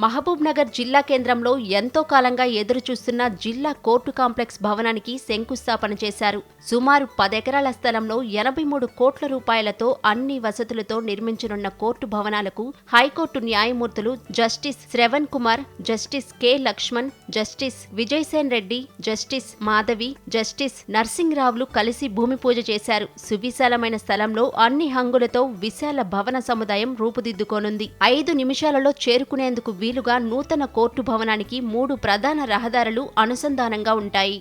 మహబూబ్ నగర్ జిల్లా కేంద్రంలో ఎంతో కాలంగా ఎదురుచూస్తున్న జిల్లా కోర్టు కాంప్లెక్స్ భవనానికి శంకుస్థాపన చేశారు. సుమారు 10 ఎకరాల స్థలంలో 83 కోట్ల రూపాయలతో అన్ని వసతులతో నిర్మించనున్న కోర్టు భవనాలకు హైకోర్టు న్యాయమూర్తులు justice Shravan Kumar, justice K Lakshman, justice Vijaysen Reddy, justice Madhavi, justice నర్సింగ్రావులు కలిసి భూమి పూజ చేశారు. సువిశాలమైన స్థలంలో అన్ని హంగులతో విశాల భవన సముదాయం రూపుదిద్దుకోనుంది. 5 నిమిషాలలో చేరుకునేందుకు వీలుగా నూతన కోర్టు భవనానికి 3 ప్రధాన రహదారులు అనుసంధానంగా ఉంటాయి.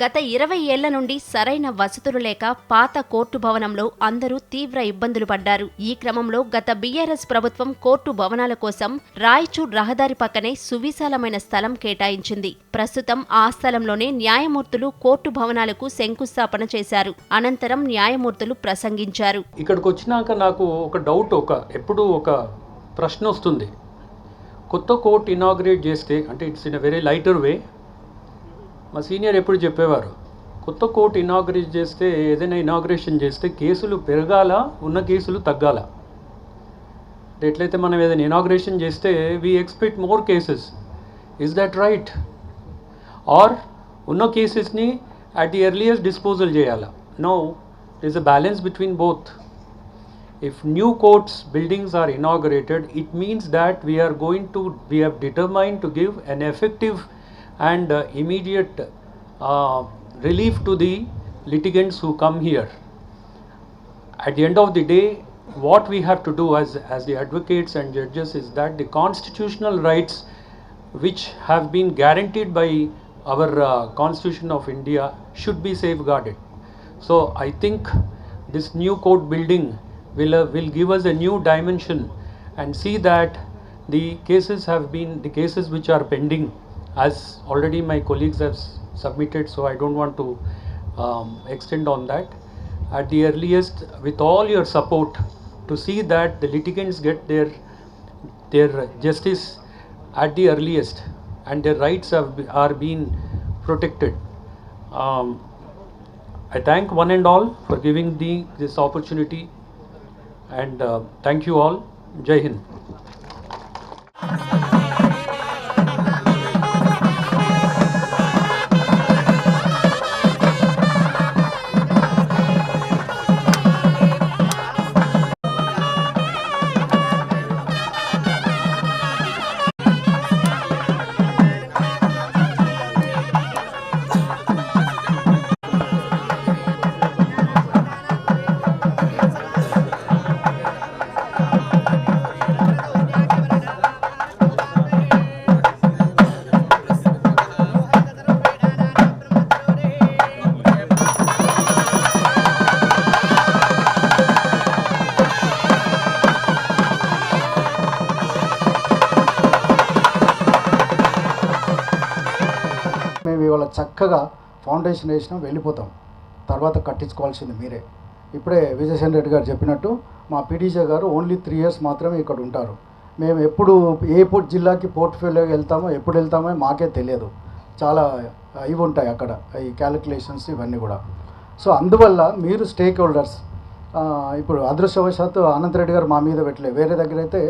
గత 20 ఏళ్ల నుండి సరైన వసతులు లేక పాత కోర్టు భవనంలో అందరూ తీవ్ర ఇబ్బందులు పడ్డారు. ఈ క్రమంలో గత బీఆర్ఎస్ ప్రభుత్వం కోర్టు భవనాల కోసం రాయచూర్ రహదారి పక్కనే సువిశాలమైన స్థలం కేటాయించింది. ప్రస్తుతం ఆ స్థలంలోనే న్యాయమూర్తులు కోర్టు భవనాలకు శంకుస్థాపన చేశారు. అనంతరం న్యాయమూర్తులు ప్రసంగించారు. ఇక్కడికి వచ్చినాక నాకు ఒక డౌట్, ఎప్పుడు ఒక ప్రశ్న వస్తుంది. కొత్త కోర్టు ఇనాగ్రేట్ చేస్తే, అంటే it's in a very lighter way, మా సీనియర్ ఎప్పుడు చెప్పేవారు, కొత్త కోర్టు ఇనాగ్రేట్ చేస్తే, ఏదైనా ఇనాగ్రేషన్ చేస్తే కేసులు పెరగాల, ఉన్న కేసులు తగ్గాల. ఎట్లయితే మనం ఏదైనా ఇనాగ్రేషన్ చేస్తే we expect more cases. Is that right? Or ఉన్న కేసెస్ని అట్ ది ఎర్లియస్ట్ డిస్పోజల్ చేయాలా? No, it is a balance between both. If new courts buildings are inaugurated, it means that we have determined to give an effective and immediate relief to the litigants who come here. At the end of the day, what we have to do as the advocates and judges is that the constitutional rights which have been guaranteed by our Constitution of India should be safeguarded. So I think this new court building will give us a new dimension and see that the cases which are pending, as already my colleagues have submitted, so I don't want to extend on that. At the earliest, with all your support, to see that the litigants get their justice at the earliest and their rights are being protected. I thank one and all for giving this opportunity, and thank you all. Jai Hind. మేము ఇవాళ చక్కగా foundation వేసినాం, వెళ్ళిపోతాం. తర్వాత కట్టించుకోవాల్సింది మీరే. ఇప్పుడే విజయసేన్ రెడ్డి గారు చెప్పినట్టు మా పీడీజే గారు ఓన్లీ 3 years మాత్రమే ఇక్కడ ఉంటారు. మేము ఎప్పుడు ఏ జిల్లాకి పోర్ట్ఫోలియోకి వెళ్తామో, ఎప్పుడు వెళ్తామో మాకే తెలియదు. చాలా ఇవి ఉంటాయి అక్కడ, ఈ క్యాలిక్యులేషన్స్ ఇవన్నీ కూడా. సో అందువల్ల మీరు స్టేక్ హోల్డర్స్, ఇప్పుడు అదృష్టవశాత్తు అనంతరెడ్డి గారు మా మీద పెట్టలే, వేరే దగ్గర అయితే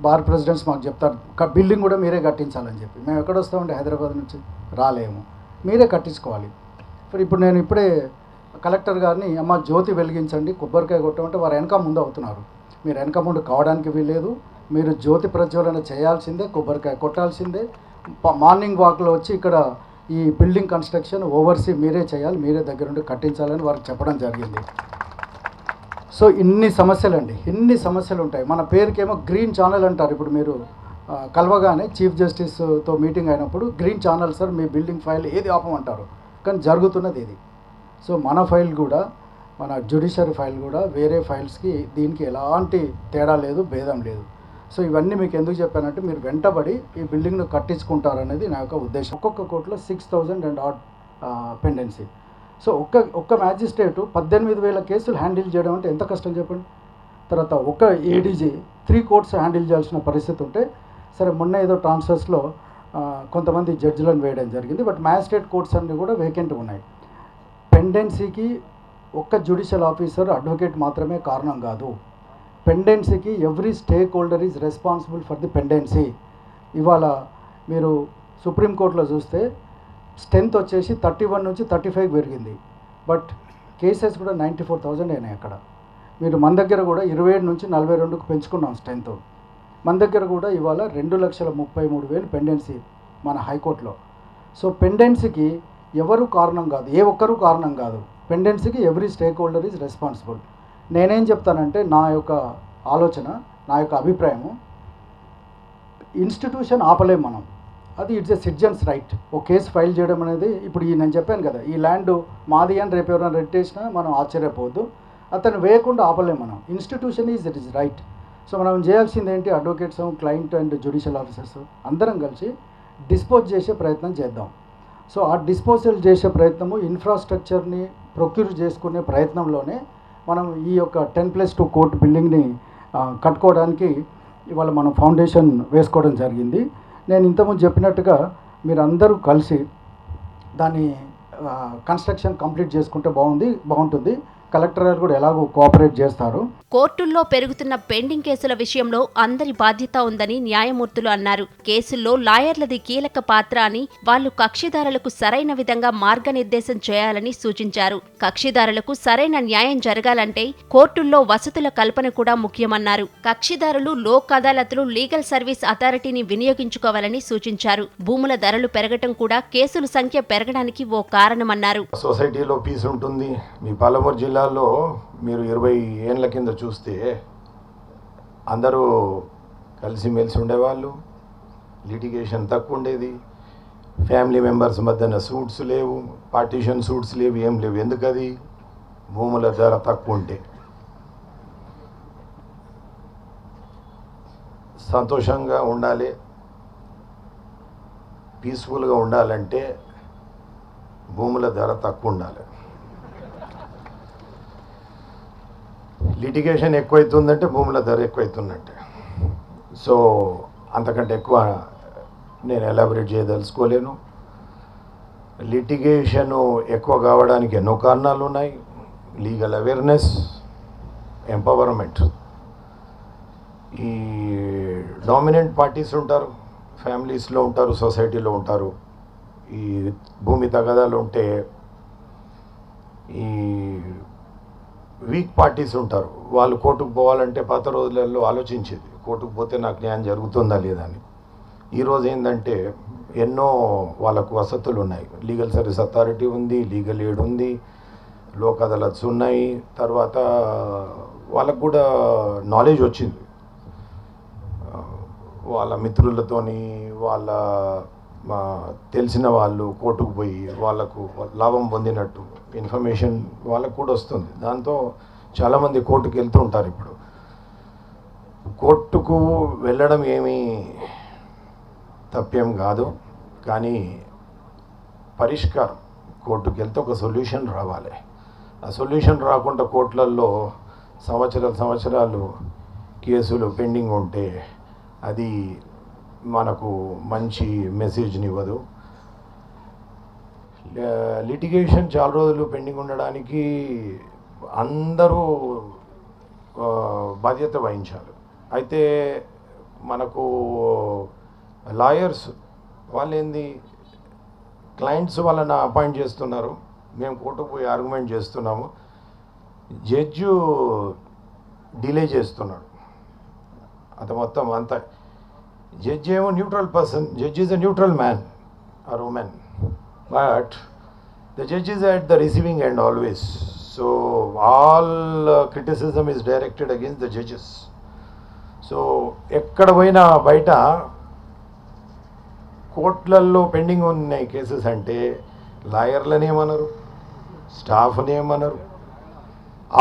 బార్ ప్రెసిడెంట్స్ మాకు చెప్తారు బిల్డింగ్ కూడా మీరే కట్టించాలని చెప్పి. మేము ఎక్కడ వస్తామంటే హైదరాబాద్ నుంచి రాలేము, మీరే కట్టించుకోవాలి. ఇప్పుడు నేను ఇప్పుడే కలెక్టర్ గారిని, అమ్మ జ్యోతి వెలిగించండి, కొబ్బరికాయ కొట్టమంటే వారు వెనక ముందు అవుతున్నారు. మీరు వెనక ముందు కావడానికి వీల్లేదు, మీరు జ్యోతి ప్రజ్వలన చేయాల్సిందే, కొబ్బరికాయ కొట్టాల్సిందే. మార్నింగ్ వాక్లో వచ్చి ఇక్కడ ఈ బిల్డింగ్ కన్స్ట్రక్షన్ ఓవర్సీ మీరే చేయాలి, మీరే దగ్గరుండి కట్టించాలని వారికి చెప్పడం జరిగింది. సో ఇన్ని సమస్యలు ఉంటాయి. మన పేరుకేమో గ్రీన్ ఛానల్ అంటారు. ఇప్పుడు మీరు కలవగానే చీఫ్ జస్టిస్తో మీటింగ్ అయినప్పుడు గ్రీన్ ఛానల్ సార్ మీ బిల్డింగ్ ఫైల్ ఏది ఆపమంటారు, కానీ జరుగుతున్నది ఇది. సో మన ఫైల్ కూడా, మన జ్యుడిషియరీ ఫైల్ కూడా వేరే ఫైల్స్కి దీనికి ఎలాంటి తేడా లేదు, భేదం లేదు. సో ఇవన్నీ మీకు ఎందుకు చెప్పానంటే మీరు వెంటబడి ఈ బిల్డింగ్ను కట్టించుకుంటారనేది నా యొక్క ఉద్దేశం. ఒక్కొక్క కోర్టులో 6,000 and odd పెండెన్సీ. సో ఒక్క మ్యాజిస్ట్రేటు 18,000 కేసులు హ్యాండిల్ చేయడం అంటే ఎంత కష్టం చెప్పండి. తర్వాత ఒక ఏడీజీ 3 కోర్ట్స్ హ్యాండిల్ చేయాల్సిన పరిస్థితి ఉంటే, సరే మొన్న ఏదో ట్రాన్స్ఫర్స్లో కొంతమంది జడ్జిలను వేయడం జరిగింది. బట్ మ్యాజిస్ట్రేట్ కోర్ట్స్ అన్నీ కూడా వేకెంట్గా ఉన్నాయి. పెండెన్సీకి ఒక్క జ్యుడిషియల్ ఆఫీసర్ అడ్వకేట్ మాత్రమే కారణం కాదు. పెండెన్సీకి every stakeholder is responsible for the pendency. ఇవాళ మీరు సుప్రీంకోర్టులో చూస్తే స్ట్రెంత్ వచ్చేసి 31 నుంచి 35 పెరిగింది. బట్ కేసెస్ కూడా 94,000 అయినాయి అక్కడ. మీరు మన దగ్గర కూడా 27 నుంచి 42కు పెంచుకున్నాం స్ట్రెంత్. మన దగ్గర కూడా ఇవాళ 2,33,000 పెండెన్సీ మన హైకోర్టులో. సో పెండెన్సీకి ఎవరు కారణం కాదు, ఏ ఒక్కరు కారణం కాదు. పెండెన్సీకి every stakeholder is responsible. నేనేం చెప్తానంటే, నా యొక్క ఆలోచన, నా యొక్క అభిప్రాయము, ఇన్స్టిట్యూషన్ ఆపలేం మనం. అది ఇట్స్ ఎ సిటిజన్స్ రైట్. ఓ కేసు ఫైల్ చేయడం అనేది, ఇప్పుడు నేను చెప్పాను కదా, ఈ ల్యాండ్ మాది అని రేపు ఎవరైనా రెడ్ చేసినా మనం ఆశ్చర్యపోవద్దు. అతను వేయకుండా ఆపలేం మనం. Institution is it is right. So మనం చేయాల్సింది ఏంటి, advocates, client and judicial officers అందరం కలిసి డిస్పోజ్ చేసే ప్రయత్నం చేద్దాం. సో ఆ డిస్పోజల్ చేసే ప్రయత్నము, ఇన్ఫ్రాస్ట్రక్చర్ని ప్రొక్యూర్ చేసుకునే ప్రయత్నంలోనే మనం ఈ యొక్క 10+2 కోర్ట్ బిల్డింగ్ని కట్టుకోవడానికి ఇవాళ మనం ఫౌండేషన్ వేసుకోవడం జరిగింది. నేను ఇంతకుముందు చెప్పినట్టుగా మీరందరూ కలిసి దాన్ని కన్స్ట్రక్షన్ కంప్లీట్ చేసుకుంటే బాగుంటుంది. కలెక్టర్ గారు కూడా ఎలాగో కోఆపరేట్ చేస్తారు. కోర్టుల్లో పెరుగుతున్న పెండింగ్ కేసుల విషయంలో అందరి బాధ్యత ఉందని న్యాయమూర్తులు అన్నారు. కేసుల్లో లాయర్లది కీలక పాత్ర అని, వాళ్లు కక్షిదారులకు సరైన విధంగా మార్గనిర్దేశం చేయాలని సూచించారు. కక్షిదారులకు సరైన న్యాయం జరగాలంటే కోర్టుల్లో వసతుల కల్పన కూడా ముఖ్యమన్నారు. కక్షిదారులు లోక్ అదాలత్లు, లీగల్ సర్వీస్ అథారిటీని వినియోగించుకోవాలని సూచించారు. భూముల ధరలు పెరగటం కూడా కేసుల సంఖ్య పెరగడానికి ఓ కారణమన్నారు. సొసైటీలో పీస్ ఉంటుంది. మీ పాలమూరు జిల్లాలో మీరు 20 ఏళ్ళ కింద చూస్తే అందరూ కలిసిమెలిసి ఉండేవాళ్ళు. లిటిగేషన్ తక్కువ ఉండేది. ఫ్యామిలీ మెంబర్స్ మధ్యన సూట్స్ లేవు, పార్టీషన్ సూట్స్ లేవు, ఏం లేవు. ఎందుకది? భూముల ధర తక్కువ ఉంటే. సంతోషంగా ఉండాలి, పీస్ఫుల్గా ఉండాలంటే భూముల ధర తక్కువ ఉండాలి. లిటిగేషన్ ఎక్కువైతుందంటే భూముల ధర ఎక్కువైతున్నట్టే. సో అంతకంటే ఎక్కువ నేను ఎలాబరేట్ చేయదలుచుకోలేను. లిటిగేషను ఎక్కువ కావడానికి ఎన్నో కారణాలు ఉన్నాయి. Legal awareness, empowerment. ఈ డామినెంట్ పార్టీస్ ఉంటారు, ఫ్యామిలీస్లో ఉంటారు, సొసైటీలో ఉంటారు. ఈ భూమి తగాదాలు ఉంటే ఈ వీక్ పార్టీస్ ఉంటారు. వాళ్ళు కోర్టుకు పోవాలంటే పాత రోజులలో ఆలోచించేది, కోర్టుకు పోతే నాకు న్యాయం జరుగుతుందా లేదా అని. ఈరోజు ఏంటంటే ఎన్నో వాళ్ళకు వసతులు ఉన్నాయి. లీగల్ సర్వీస్ అథారిటీ ఉంది, లీగల్ ఎయిడ్ ఉంది, లోక్ అదాలత్స్ ఉన్నాయి. తర్వాత వాళ్ళకు కూడా నాలెడ్జ్ వచ్చింది. వాళ్ళ మిత్రులతోని, వాళ్ళ తెలిసిన వాళ్ళు కోర్టుకు పోయి వాళ్ళకు లాభం పొందినట్టు ఇన్ఫర్మేషన్ వాళ్ళకు కూడా వస్తుంది. దాంతో చాలామంది కోర్టుకు వెళ్తూ ఉంటారు. ఇప్పుడు కోర్టుకు వెళ్ళడం ఏమీ తప్పేం కాదు, కానీ పరిష్కారం, కోర్టుకు వెళ్తే ఒక సొల్యూషన్ రావాలి. ఆ సొల్యూషన్ రాకుండా కోర్టులలో సంవత్సరాలు కేసులు పెండింగ్ ఉంటే అది మనకు మంచి మెసేజ్ని ఇవ్వదు. లిటిగేషన్ చాలా రోజులు పెండింగ్ ఉండడానికి అందరూ బాధ్యత వహించాలి. అయితే మనకు లాయర్స్ వాళ్ళు ఏంది, క్లయింట్స్ వాళ్ళని అపాయింట్ చేస్తున్నారు, మేము కోర్టుకు పోయి ఆర్గ్యుమెంట్ చేస్తున్నాము, జడ్జు డిలే చేస్తున్నాడు. అది మొత్తం అంతా. జడ్జి ఏమో neutral person, judge is a neutral man or women, but the judge is at the receiving end always. So all criticism is directed against the judges. So ఎక్కడ పోయినా బయట కోర్టులలో pending ఉన్నాయి cases అంటే లాయర్లని ఏమన్నారు, స్టాఫ్ని ఏమన్నారు,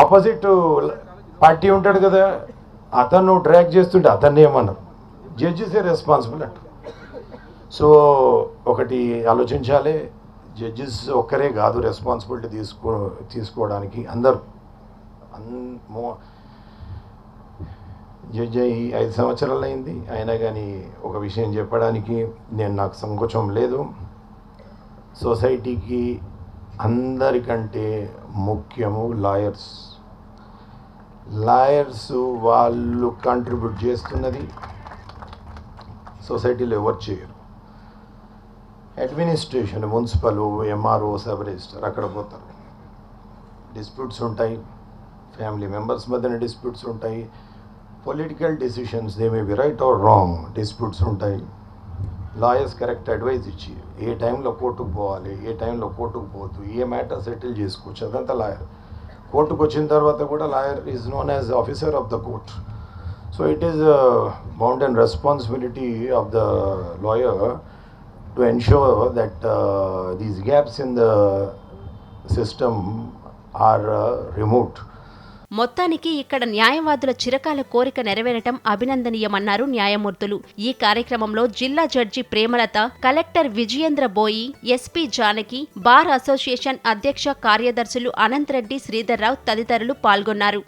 ఆపోజిట్ పార్టీ ఉంటాడు కదా అతను డ్రాగ్ చేస్తుంటే అతన్ని ఏమన్నారు, జడ్జెసే రెస్పాన్సిబుల్ అంట. సో ఒకటి ఆలోచించాలి, జడ్జెస్ ఒక్కరే కాదు రెస్పాన్సిబిలిటీ తీసుకోవడానికి, అందరూ జడ్జి అయ్యి 5 సంవత్సరాలు అయింది. అయినా కానీ ఒక విషయం చెప్పడానికి నాకు సంకోచం లేదు. సొసైటీకి అందరికంటే ముఖ్యము లాయర్స్. వాళ్ళు కంట్రిబ్యూట్ చేస్తున్నది సొసైటీలో ఎవరు చేయరు. Administration, municipal, MRO, sub register అక్కడ పోతారు. డిస్ప్యూట్స్ ఉంటాయి, ఫ్యామిలీ మెంబర్స్ మధ్యన డిస్ప్యూట్స్ ఉంటాయి, political decisions they may be right are wrong, disputes ఉంటాయి. లాయర్స్ కరెక్ట్ అడ్వైజ్ ఇచ్చి ఏ టైంలో కోర్టుకు పోవాలి, ఏ టైంలో కోర్టుకు పోవద్దు, ఏ మ్యాటర్ సెటిల్ చేసుకోవచ్చు, అదంతా లాయర్. కోర్టుకు వచ్చిన తర్వాత కూడా lawyer is known as officer of the court. So it is bound and responsibility of the lawyer to ensure that these gaps in the system are removed. మొత్తానికి ఇక్కడ న్యాయవాదుల చిరకాల కోరిక నెరవేరటం అభినందనీయమన్నారు న్యాయమూర్తులు. ఈ కార్యక్రమంలో జిల్లా జడ్జి ప్రేమలత, కలెక్టర్ విజయేంద్ర బోయి, ఎస్పీ జానకి, బార్ అసోసియేషన్ అధ్యక్ష కార్యదర్శులు అనంతరెడ్డి, శ్రీధర్రావు తదితరులు పాల్గొన్నారు.